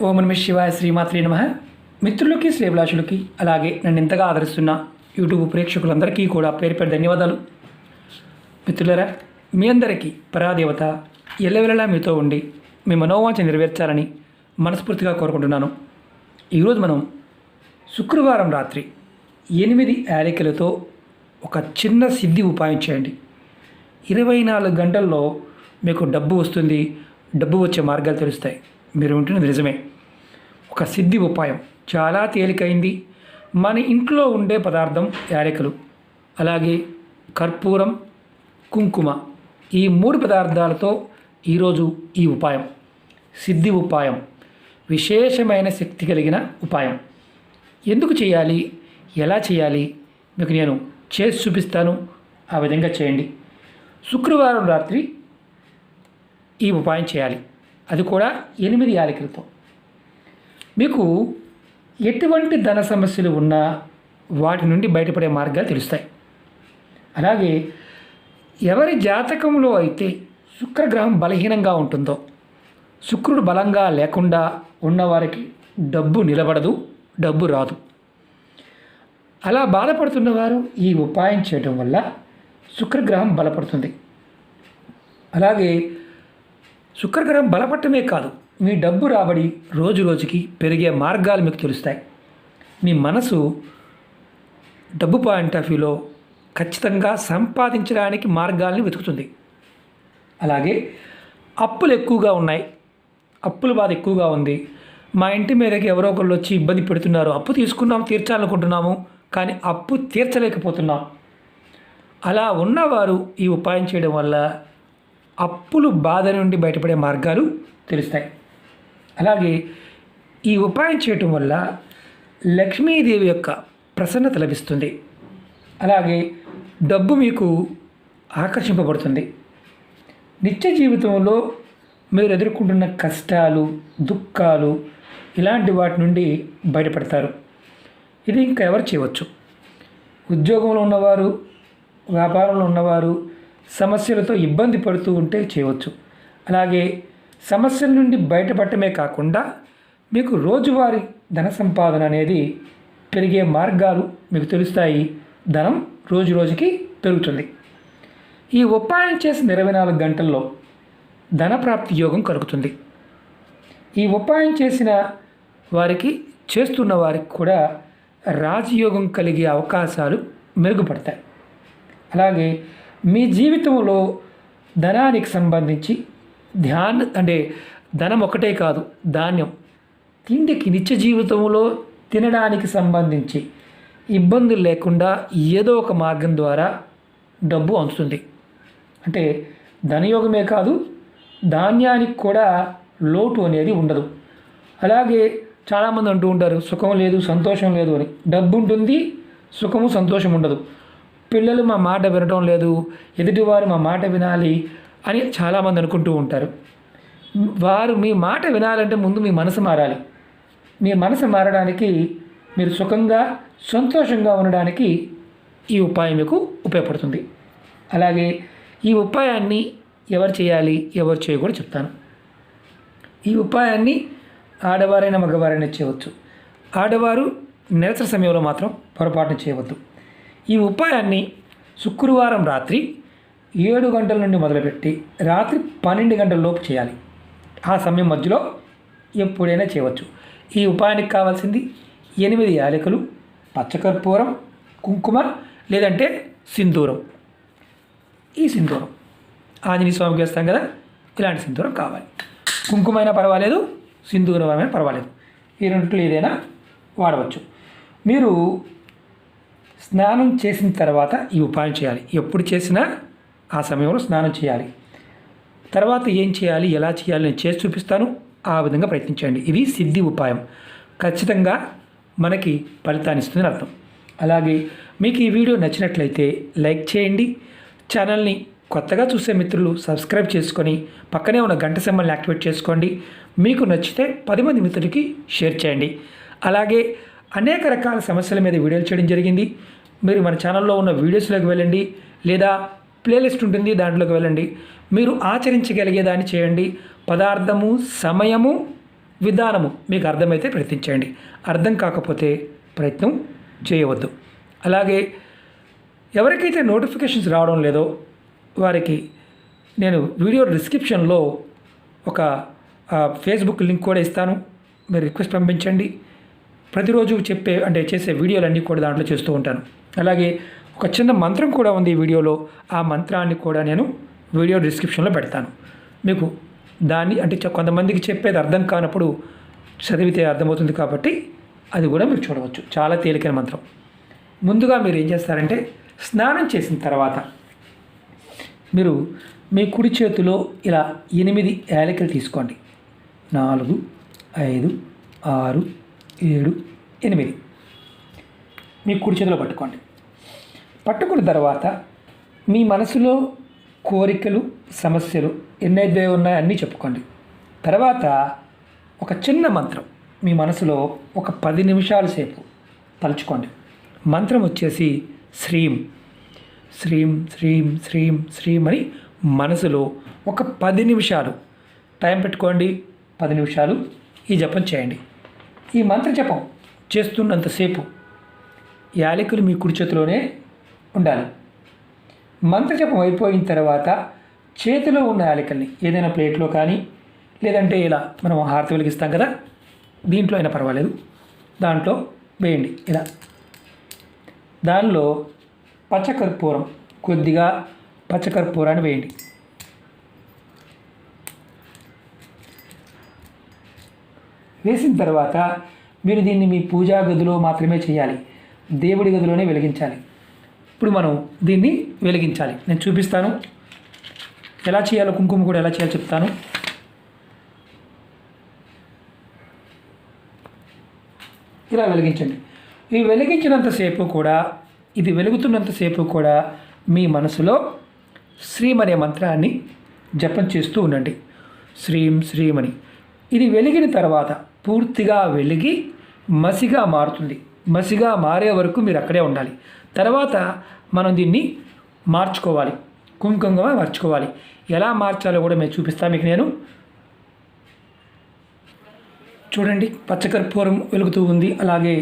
ఓం నమః శివాయ శ్రీమాత్రే నమః. మిత్రులకి శ్రేభిలాషులకి అలాగే నన్ను ఇంతగా ఆదరిస్తున్న యూట్యూబ్ ప్రేక్షకులందరికీ కూడా పేరు పేరు ధన్యవాదాలు. మిత్రులరా, మీ అందరికీ పరాదేవత ఎల్లవెల్లలా మీతో ఉండి మీ మనోవాంఛ నెరవేర్చాలని మనస్ఫూర్తిగా కోరుకుంటున్నాను. ఈరోజు మనం శుక్రవారం రాత్రి 8 యాలకులతో ఒక చిన్న సిద్ధి ఉపాయం చేయండి. 24 గంటల్లో మీకు డబ్బు వస్తుంది, డబ్బు వచ్చే మార్గాలు తెలుస్తాయి. మీరు ఉంటున్నది నిజమే. ఒక సిద్ధి ఉపాయం చాలా తేలికైంది. మన ఇంట్లో ఉండే పదార్థం యాలకులు, అలాగే కర్పూరం, కుంకుమ, ఈ 3 పదార్థాలతో ఈరోజు ఈ ఉపాయం సిద్ధి ఉపాయం, విశేషమైన శక్తి కలిగిన ఉపాయం. ఎందుకు చేయాలి, ఎలా చేయాలి మీకు నేను చేసి చూపిస్తాను. ఆ విధంగా చేయండి. శుక్రవారం రాత్రి ఈ ఉపాయం చేయాలి, అది కూడా 8 యాలకులతో. మీకు ఎటువంటి ధన సమస్యలు ఉన్నా వాటి నుండి బయటపడే మార్గాలు తెలుస్తాయి. అలాగే ఎవరి జాతకంలో అయితే శుక్రగ్రహం బలహీనంగా ఉంటుందో, శుక్రుడు బలంగా లేకుండా ఉన్నవారికి డబ్బు నిలబడదు, డబ్బు రాదు. అలా బాధపడుతున్నవారు ఈ ఉపాయం చేయడం వల్ల శుక్రగ్రహం బలపడుతుంది. అలాగే శుక్రగ్రహం బలపడటమే కాదు, మీ డబ్బు రాబడి రోజు రోజుకి పెరిగే మార్గాలు మీకు తెలుస్తాయి. మీ మనసు డబ్బు పాయింట్ ఆఫ్ వ్యూలో ఖచ్చితంగా సంపాదించడానికి మార్గాల్ని వెతుకుతుంది. అలాగే అప్పులు ఎక్కువగా ఉన్నాయి, అప్పుల బాధ ఎక్కువగా ఉంది, మా ఇంటి మీదకి ఎవరో ఒకళ్ళు వచ్చి ఇబ్బంది పెడుతున్నారు, అప్పు తీసుకున్నాం తీర్చాలనుకుంటున్నాము కానీ అప్పు తీర్చలేకపోతున్నాం. అలా ఉన్నవారు ఈ ఉపాయం చేయడం వల్ల అప్పులు బాధ నుండి బయటపడే మార్గాలు తెలుస్తాయి. అలాగే ఈ ఉపాయం చేయటం వల్ల లక్ష్మీదేవి యొక్క ప్రసన్నత లభిస్తుంది. అలాగే డబ్బు మీకు ఆకర్షింపబడుతుంది. నిత్య జీవితంలో మీరు ఎదుర్కొంటున్న కష్టాలు, దుఃఖాలు, ఇలాంటి వాటి నుండి బయటపడతారు. ఇది ఇంకా ఎవరు చేయవచ్చు. ఉద్యోగంలో ఉన్నవారు, వ్యాపారంలో ఉన్నవారు సమస్యలతో ఇబ్బంది పడుతూ ఉంటే చేయవచ్చు. అలాగే సమస్యల నుండి బయటపడటమే కాకుండా మీకు రోజువారీ ధన సంపాదన అనేది పెరిగే మార్గాలు మీకు తెలుస్తాయి. ధనం రోజు రోజుకి పెరుగుతుంది. ఈ ఉపాయం చేసిన 24 గంటల్లో ధనప్రాప్తి యోగం కలుగుతుంది. ఈ ఉపాయం చేసిన వారికి, చేస్తున్న వారికి కూడా రాజయోగం కలిగే అవకాశాలు మెరుగుపడతాయి. అలాగే మీ జీవితంలో ధనానికి సంబంధించి ధనం ఒకటే కాదు, ధాన్యం, తిండికి, నిత్య జీవితంలో తినడానికి సంబంధించి ఇబ్బందులు లేకుండా ఏదో ఒక మార్గం ద్వారా డబ్బు అందుతుంది. అంటే ధనయోగమే కాదు, ధాన్యానికి కూడా లోటు అనేది ఉండదు. అలాగే చాలామంది అంటూ ఉంటారు సుఖం లేదు, సంతోషం లేదు అని. డబ్బు ఉంటుంది, సుఖము సంతోషం ఉండదు. పిల్లలు మా మాట వినటం లేదు, ఎదుటివారు మా మాట వినాలి అని చాలామంది అనుకుంటూ ఉంటారు. వారు మీ మాట వినాలంటే ముందు మీ మనసు మారాలి. మీ మనసు మారడానికి, మీరు సుఖంగా సంతోషంగా ఉండడానికి ఈ ఉపాయం మీకు ఉపయోగపడుతుంది. అలాగే ఈ ఉపాయాన్ని ఎవరు చేయాలి, ఎవరు చేయకూడదు చెప్తాను. ఈ ఉపాయాన్ని ఆడవారైనా మగవారైనా చేయవచ్చు. ఆడవారు నిరసన సమయంలో మాత్రం పొరపాటున చేయవద్దు. ఈ ఉపాయాన్ని శుక్రవారం రాత్రి 7 గంటల నుండి మొదలుపెట్టి రాత్రి 12 గంటల లోపు చేయాలి. ఆ సమయం మధ్యలో ఎప్పుడైనా చేయవచ్చు. ఈ ఉపాయానికి కావాల్సింది 8 యాలకులు, పచ్చకర్పూరం, కుంకుమ, లేదంటే సింధూరం. ఈ సింధూరం ఆంజనేయ స్వామికి వేస్తాం కదా, ఇలాంటి సింధూరం కావాలి. కుంకుమైనా పర్వాలేదు, సింధూరం అయినా పర్వాలేదు, ఈ రెండిట్లో ఏదైనా వాడవచ్చు. మీరు స్నానం చేసిన తర్వాత ఈ ఉపాయం చేయాలి. ఎప్పుడు చేసినా ఆ సమయంలో స్నానం చేయాలి. తర్వాత ఏం చేయాలి, ఎలా చేయాలి నేను చేసి చూపిస్తాను. ఆ విధంగా ప్రయత్నించండి. ఇది సిద్ధి ఉపాయం, ఖచ్చితంగా మనకి ఫలితాన్ని ఇస్తుందని అర్థం. అలాగే మీకు ఈ వీడియో నచ్చినట్లయితే లైక్ చేయండి. ఛానల్ని కొత్తగా చూసే మిత్రులు సబ్స్క్రైబ్ చేసుకొని పక్కనే ఉన్న గంట సింబల్ని యాక్టివేట్ చేసుకోండి. మీకు నచ్చితే 10 మంది మిత్రులకి షేర్ చేయండి. అలాగే అనేక రకాల సమస్యల మీద వీడియోలు చేయడం జరిగింది. మీరు మన ఛానల్లో ఉన్న వీడియోస్లోకి వెళ్ళండి, లేదా ప్లేలిస్ట్ ఉంటుంది దాంట్లోకి వెళ్ళండి. మీరు ఆచరించగలిగేదాన్ని చేయండి. పదార్థము, సమయము, విధానము మీకు అర్థమైతే ప్రయత్నించండి, అర్థం కాకపోతే ప్రయత్నం చేయవద్దు. అలాగే ఎవరికైతే నోటిఫికేషన్స్ రావడం లేదో వారికి నేను వీడియో డిస్క్రిప్షన్లో ఒక ఫేస్బుక్ లింక్ కూడా ఇస్తాను. మీరు రిక్వెస్ట్ పంపించండి. ప్రతిరోజు చేసే వీడియోలన్నీ కూడా దాంట్లో చేస్తూ ఉంటాను. అలాగే ఒక చిన్న మంత్రం కూడా ఉంది ఈ వీడియోలో. ఆ మంత్రాన్ని కూడా నేను వీడియో డిస్క్రిప్షన్లో పెడతాను. మీకు దాన్ని కొంతమందికి చెప్పేది అర్థం కానప్పుడు చదివితే అర్థమవుతుంది కాబట్టి అది కూడా మీరు చూడవచ్చు. చాలా తేలికైన మంత్రం. ముందుగా మీరు ఏం చేస్తారంటే స్నానం చేసిన తర్వాత మీరు మీ కుడి చేతిలో ఇలా 8 యాలకులు తీసుకోండి. 4, 5, 6, 7, 8 మీ కుడి చేతిలో పట్టుకోండి. పట్టుకున్న తర్వాత మీ మనసులో కోరికలు, సమస్యలు ఎన్నైతే ఉన్నాయో అన్నీ చెప్పుకోండి. తర్వాత ఒక చిన్న మంత్రం మీ మనసులో ఒక 10 నిమిషాల సేపు తలుచుకోండి. మంత్రం వచ్చేసి శ్రీం శ్రీం శ్రీం శ్రీం శ్రీం అని మనసులో ఒక 10 నిమిషాలు టైం పెట్టుకోండి. 10 నిమిషాలు ఈ జపం చేయండి. ఈ మంత్ర జపం చేస్తున్నంతసేపు యాలకులు మీ కుడి చేతిలోనే ఉండాలి. మంత్ర జపం అయిపోయిన తర్వాత చేతిలో ఉన్న యాలకుల్ని ఏదైనా ప్లేట్లో కానీ లేదంటే ఇలా మనం హారతి వెలిగిస్తాం కదా, దీంట్లో అయినా పర్వాలేదు, దాంట్లో వేయండి. ఇలా దానిలో పచ్చకర్పూరం, కొద్దిగా పచ్చకర్పూరాన్ని వేయండి. వేసిన తర్వాత మీరు దీన్ని మీ పూజా గదిలో మాత్రమే చేయాలి, దేవుడి గదిలోనే వెలిగించాలి. ఇప్పుడు మనం దీన్ని వెలిగించాలి. నేను చూపిస్తాను ఎలా చేయాలో, కుంకుమ కూడా ఎలా చేయాలో చెప్తాను. ఇలా వెలిగించండి. ఈ వెలిగించినంతసేపు కూడా, ఇది వెలుగుతున్నంతసేపు కూడా మీ మనసులో శ్రీం అనే మంత్రాన్ని జపం చేస్తూ ఉండండి. శ్రీం శ్రీం అని. ఇది వెలిగిన తర్వాత పూర్తిగా వెలిగి మసిగా మారుతుంది. మసిగా మారే వరకు మీరు అక్కడే ఉండాలి. తర్వాత మనం దీన్ని మార్చుకోవాలి, కుంకుమగా మార్చుకోవాలి. ఎలా మార్చాలో కూడా మేము చూపిస్తాను మీకు. నేను చూడండి, పచ్చకర్పూరం వెలుగుతూ ఉంది, అలాగే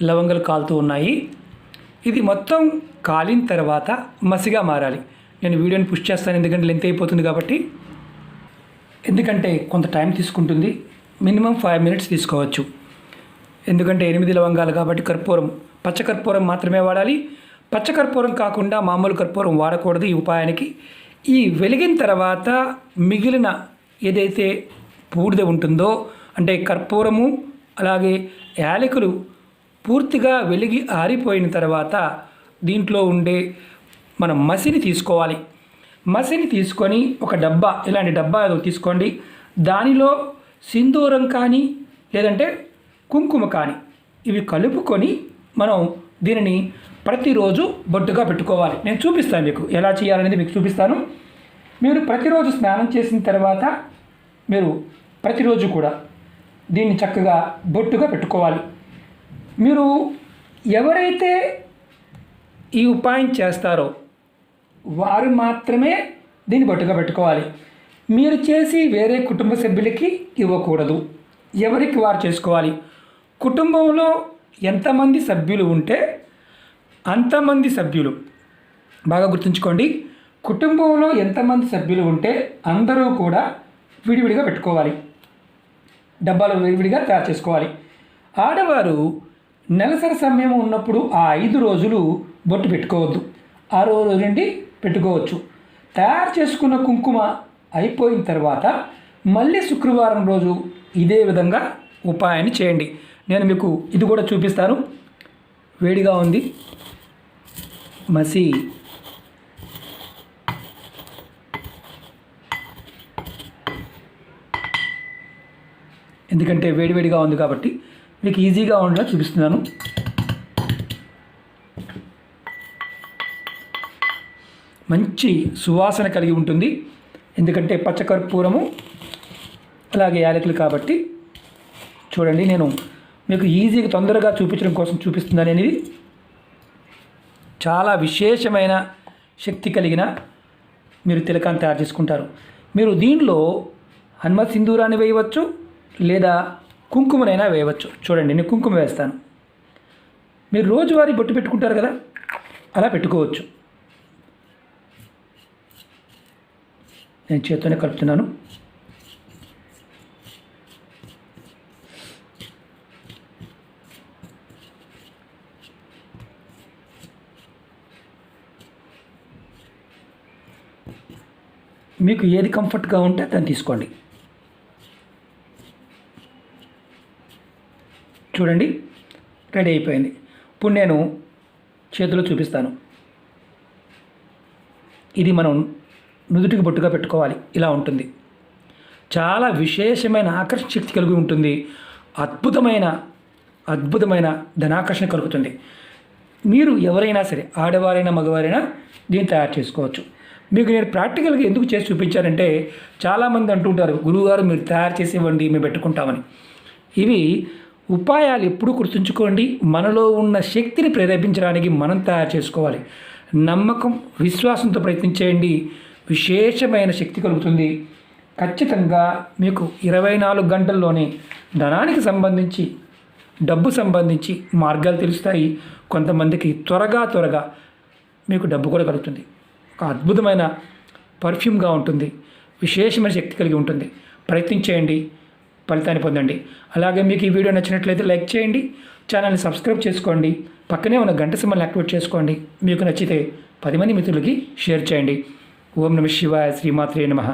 లవంగాలు కాలుతూ ఉన్నాయి. ఇది మొత్తం కాలిన తర్వాత మసిగా మారాలి. నేను వీడియోని పుష్ చేస్తాను ఎందుకంటే లెంత్ అయిపోతుంది కాబట్టి. ఎందుకంటే కొంత టైం తీసుకుంటుంది, మినిమం 5 మినిట్స్ తీసుకోవచ్చు. ఎందుకంటే 8 లవంగాలు కాబట్టి కర్పూరం, పచ్చకర్పూరం మాత్రమే వాడాలి. పచ్చకర్పూరం కాకుండా మామూలు కర్పూరం వాడకూడదు ఈ ఉపాయానికి. ఈ వెలిగిన తర్వాత మిగిలిన ఏదైతే బూడిద ఉంటుందో, అంటే కర్పూరము అలాగే యాలకులు పూర్తిగా వెలిగి ఆరిపోయిన తర్వాత దీంట్లో ఉండే మనం మసిని తీసుకోవాలి. మసిని తీసుకొని ఒక డబ్బా, ఇలాంటి డబ్బా ఏదో తీసుకోండి. దానిలో సింధూరం కానీ లేదంటే కుంకుమ కానీ ఇవి కలుపుకొని మనం దీనిని ప్రతిరోజు బొట్టుగా పెట్టుకోవాలి. నేను చూపిస్తాను మీకు ఎలా చేయాలనేది మీకు చూపిస్తాను. మీరు ప్రతిరోజు స్నానం చేసిన తర్వాత మీరు ప్రతిరోజు కూడా దీన్ని చక్కగా బొట్టుగా పెట్టుకోవాలి. మీరు ఎవరైతే ఈ ఉపాయం చేస్తారో వారు మాత్రమే దీన్ని బొట్టుగా పెట్టుకోవాలి. మీరు చేసి వేరే కుటుంబ సభ్యులకి ఇవ్వకూడదు. ఎవరికి వారు చేసుకోవాలి. కుటుంబంలో ఎంతమంది సభ్యులు ఉంటే అంతమంది సభ్యులు, బాగా గుర్తుంచుకోండి, కుటుంబంలో ఎంతమంది సభ్యులు ఉంటే అందరూ కూడా విడివిడిగా పెట్టుకోవాలి. డబ్బాలు విడివిడిగా తయారు చేసుకోవాలి. ఆడవారు నెలసరి సమయం ఉన్నప్పుడు ఆ 5 రోజులు బొట్టు పెట్టుకోవద్దు, 6వ రోజు నుండి పెట్టుకోవచ్చు. తయారు చేసుకున్న కుంకుమ అయిపోయిన తర్వాత మళ్ళీ శుక్రవారం రోజు ఇదే విధంగా ఉపాయాన్ని చేయండి. నేను మీకు ఇది కూడా చూపిస్తాను. వేడిగా ఉంది మసి. ఎందుకంటే వేడివేడిగా ఉంది కాబట్టి మీకు ఈజీగా ఉండేలా చూపిస్తున్నాను. మంచి సువాసన కలిగి ఉంటుంది. ఎందుకంటే పచ్చకర్పూరము అలాగే యాలకులు కాబట్టి. చూడండి, నేను మీకు ఈజీగా తొందరగా చూపించడం కోసం చూపిస్తున్నాను. అనేది చాలా విశేషమైన శక్తి కలిగిన మీరు తిలకాన్ని తయారు చేసుకుంటారు. మీరు దీనిలో హనుమత్ సింధూరాన్ని వేయవచ్చు, లేదా కుంకుమనైనా వేయవచ్చు. చూడండి, నేను కుంకుమ వేస్తాను. మీరు రోజువారీ బొట్టు పెట్టుకుంటారు కదా, అలా పెట్టుకోవచ్చు. నేను చేత్తోనే కలుపుతున్నాను. మీకు ఏది కంఫర్ట్గా ఉంటే దాన్ని తీసుకోండి. చూడండి, రెడీ అయిపోయింది. ఇప్పుడు నేను చేతిలో చూపిస్తాను. ఇది మనం నుదుటికి బొట్టుగా పెట్టుకోవాలి. ఇలా ఉంటుంది. చాలా విశేషమైన ఆకర్షణ శక్తి కలిగి ఉంటుంది. అద్భుతమైన ధనాకర్షణ కలుగుతుంది. మీరు ఎవరైనా సరే, ఆడవారైనా మగవారైనా దీన్ని తయారు చేసుకోవచ్చు. మీకు నేను ప్రాక్టికల్గా ఎందుకు చేసి చూపించానంటే, చాలామంది అంటుంటారు, గురువుగారు మీరు తయారు చేసి ఇవ్వండి, మేము పెట్టుకుంటామని. ఇవి ఉపాయాలు ఎప్పుడూ గుర్తుంచుకోండి. మనలో ఉన్న శక్తిని ప్రేరేపించడానికి మనం తయారు చేసుకోవాలి. నమ్మకం, విశ్వాసంతో ప్రయత్నించేయండి. విశేషమైన శక్తి కలుగుతుంది. ఖచ్చితంగా మీకు 24 గంటల్లోనే ధనానికి సంబంధించి, డబ్బు సంబంధించి మార్గాలు తెలుస్తాయి. కొంతమందికి త్వరగా మీకు డబ్బు కూడా కలుగుతుంది. ఒక అద్భుతమైన పర్ఫ్యూమ్గా ఉంటుంది. విశేషమైన శక్తి కలిగి ఉంటుంది. ప్రయత్నించేయండి, ఫలితాన్ని పొందండి. అలాగే మీకు ఈ వీడియో నచ్చినట్లయితే లైక్ చేయండి, ఛానల్ని సబ్స్క్రైబ్ చేసుకోండి, పక్కనే ఉన్న గంట సింబల్ని యాక్టివేట్ చేసుకోండి. మీకు నచ్చితే 10 మంది మిత్రులకి షేర్ చేయండి. ఓం నమః శివాయ. శ్రీమాత్రే నమః.